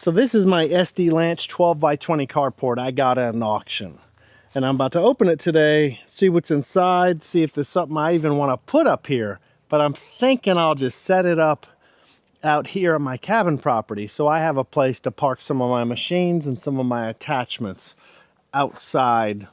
So this is my SDLanch 12x20 carport I got at an auction. And I'm about to open it today, see what's inside, see if there's something I even want to put up here. But I'm thinking I'll just set it up out here on my cabin property so I have a place to park some of my machines and some of my attachments outside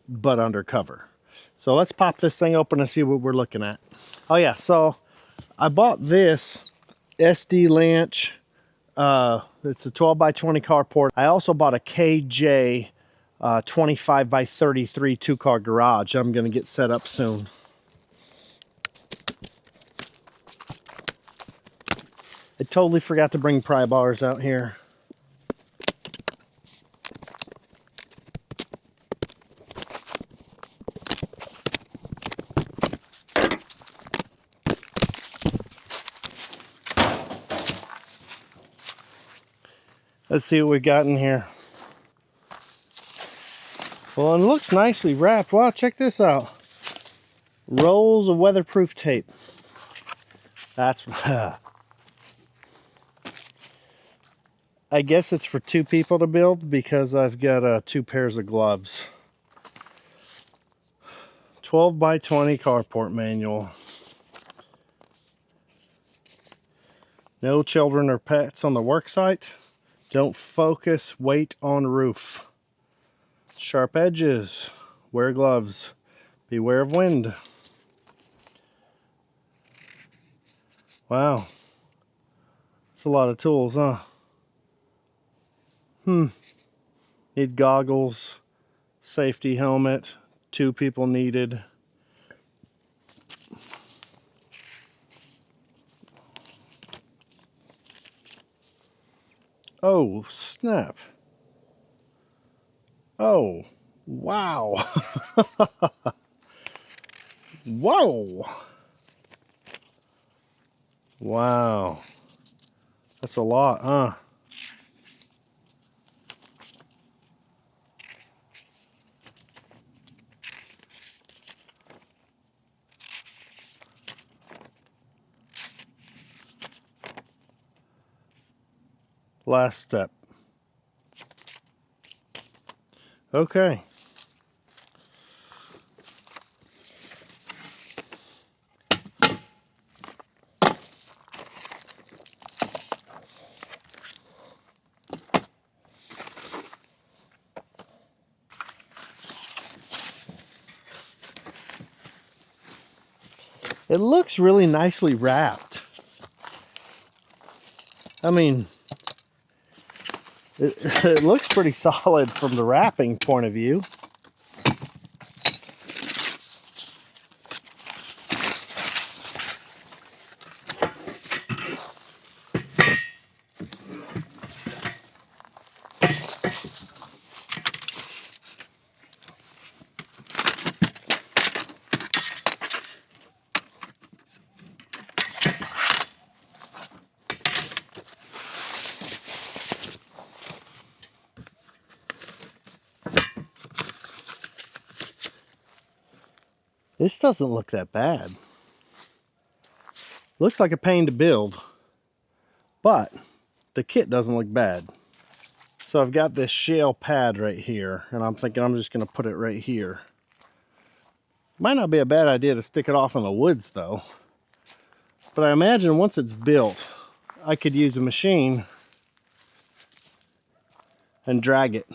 but undercover. So let's pop this thing open and see what we're looking at. Oh yeah, so I bought this SDLanch. It's a 12x20 carport. I also bought a KJ 25x33 two-car garage I'm going to get set up soon. I totally forgot to bring pry bars out here. Let's see what we got in here. Well, it looks nicely wrapped. Wow, check this out. Rolls of weatherproof tape. That's... I guess it's for two people to build because I've got 2 pairs of gloves. 12x20 carport manual. No children or pets on the work site. Don't focus, wait on roof. Sharp edges, wear gloves, beware of wind. Wow, that's a lot of tools, huh? Need goggles, safety helmet, 2 people needed. Oh, snap. Oh, wow. Whoa. Wow. That's a lot, huh? Last step. Okay. It looks really nicely wrapped. I mean, it looks pretty solid from the wrapping point of view. This doesn't look that bad. Looks like a pain to build, but the kit doesn't look bad. So I've got this shell pad right here, and I'm thinking I'm just going to put it right here. Might not be a bad idea to stick it off in the woods though. But I imagine once it's built, I could use a machine and drag it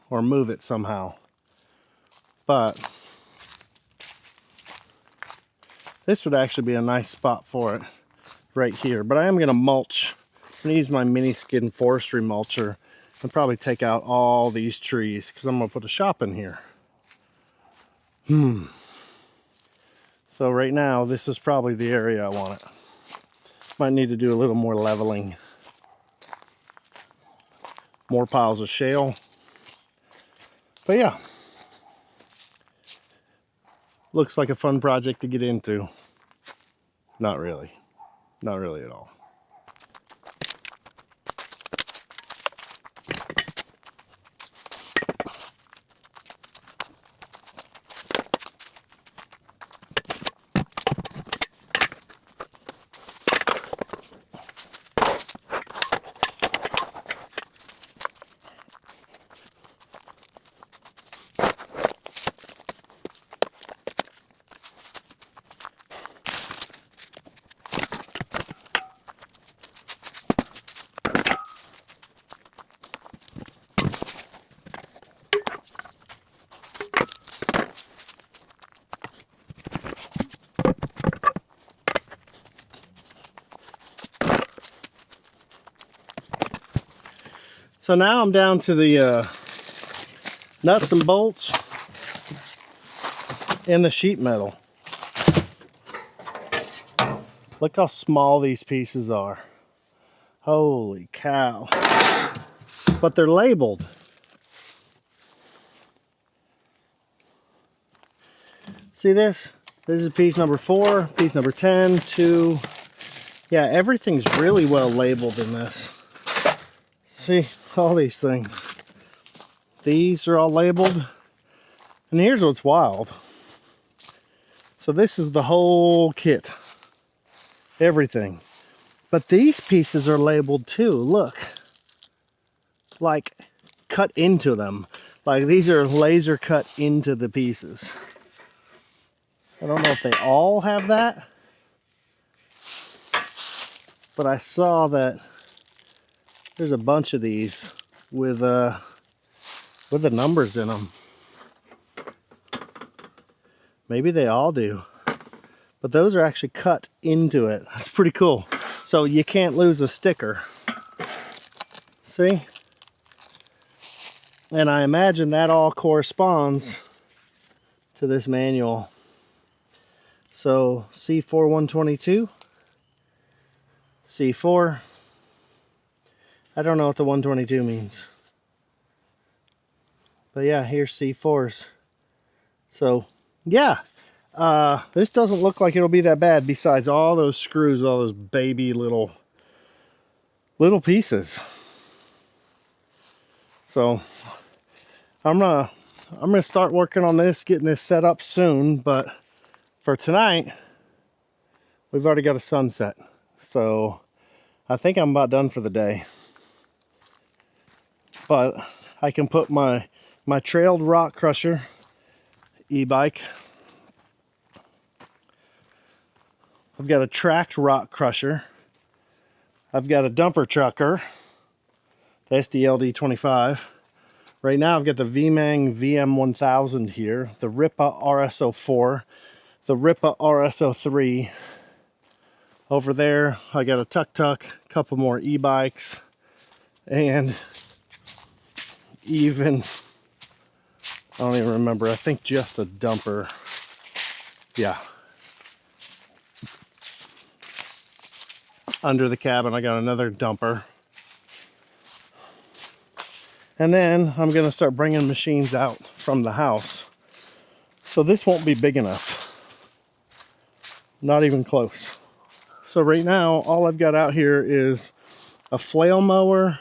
or move it somehow. But this would actually be a nice spot for it right here. But I am going to mulch. I'm going to use my mini skin forestry mulcher and probably take out all these trees because I'm going to put a shop in here. So right now, this is probably the area I want it. Might need to do a little more leveling. More piles of shale. But yeah. Looks like a fun project to get into. Not really. Not really at all. So now I'm down to the nuts and bolts and the sheet metal. Look how small these pieces are. Holy cow. But they're labeled. See this? This is piece number 4, piece number 10, 2. Yeah, everything's really well labeled in this. See, all these things. These are all labeled. And here's what's wild. So this is the whole kit. Everything. But these pieces are labeled too. Look. Like cut into them. Like these are laser cut into the pieces. I don't know if they all have that. But I saw that there's a bunch of these with the numbers in them. Maybe they all do. But those are actually cut into it. That's pretty cool. So you can't lose a sticker. See? And I imagine that all corresponds to this manual. So C4 122. C4. I don't know what the 122 means. But yeah, here's C4s. So yeah, this doesn't look like it'll be that bad besides all those screws, all those baby little pieces. So I'm gonna start working on this, getting this set up soon, but for tonight, we've already got a sunset. So I think I'm about done for the day. But I can put my trailed rock crusher e-bike. I've got a tracked rock crusher. I've got a dumper trucker, the SDLD25. Right now I've got the VMANG VM1000 here, the Ripa RSO4, the Ripa RSO3. Over there I got a tuk-tuk, a couple more e-bikes, and even, I don't even remember, I think just a dumper. Yeah. Under the cabin I got another dumper. And then I'm going to start bringing machines out from the house. So this won't be big enough. Not even close. So right now all I've got out here is a flail mower,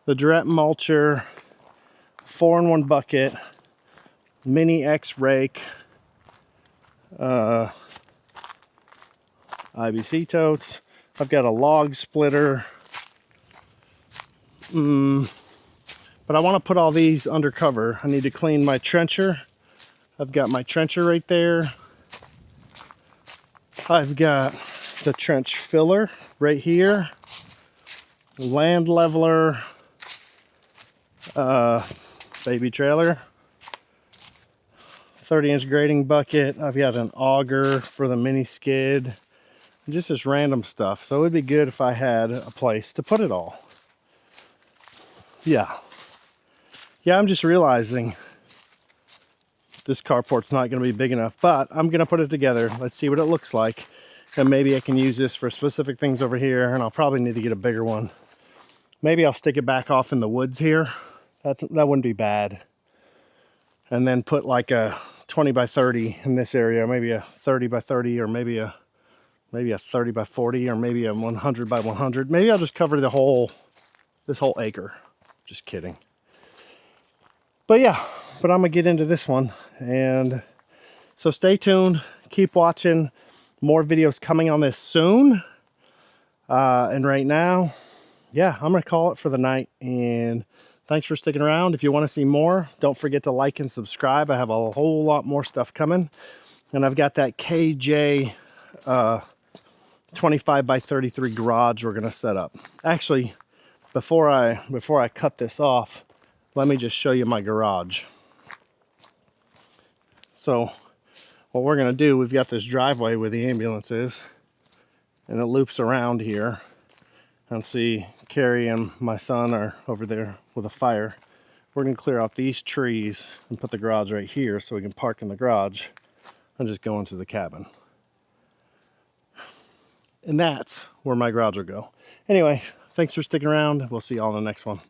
the Duret mulcher, 4-in-1 bucket, mini X rake, IBC totes. I've got a log splitter. But I want to put all these under cover. I need to clean my trencher. I've got my trencher right there. I've got the trench filler right here. Land leveler. Baby trailer. 30-inch grading bucket. I've got an auger for the mini skid. Just this random stuff. So it would be good if I had a place to put it all. Yeah. Yeah, I'm just realizing this carport's not going to be big enough, but I'm going to put it together. Let's see what it looks like. And maybe I can use this for specific things over here, and I'll probably need to get a bigger one. Maybe I'll stick it back off in the woods here. That wouldn't be bad. And then put like a 20 by 30 in this area, maybe a 30 by 30, or maybe a 30 by 40, or maybe a 100 by 100. Maybe I'll just cover this whole acre. Just kidding. But yeah, I'm gonna get into this one, and so stay tuned, keep watching. More videos coming on this soon. And right now, yeah, I'm gonna call it for the night, and thanks for sticking around. If you want to see more, don't forget to like and subscribe. I have a whole lot more stuff coming, and I've got that KJ 25 by 33 garage we're gonna set up. Actually, before I cut this off, let me just show you my garage. So what we're gonna do, we've got this driveway where the ambulance is, and it loops around here. And see, Carrie and my son are over there with a fire. We're going to clear out these trees and put the garage right here so we can park in the garage and just go into the cabin. And that's where my garage will go. Anyway, thanks for sticking around. We'll see y'all in the next one.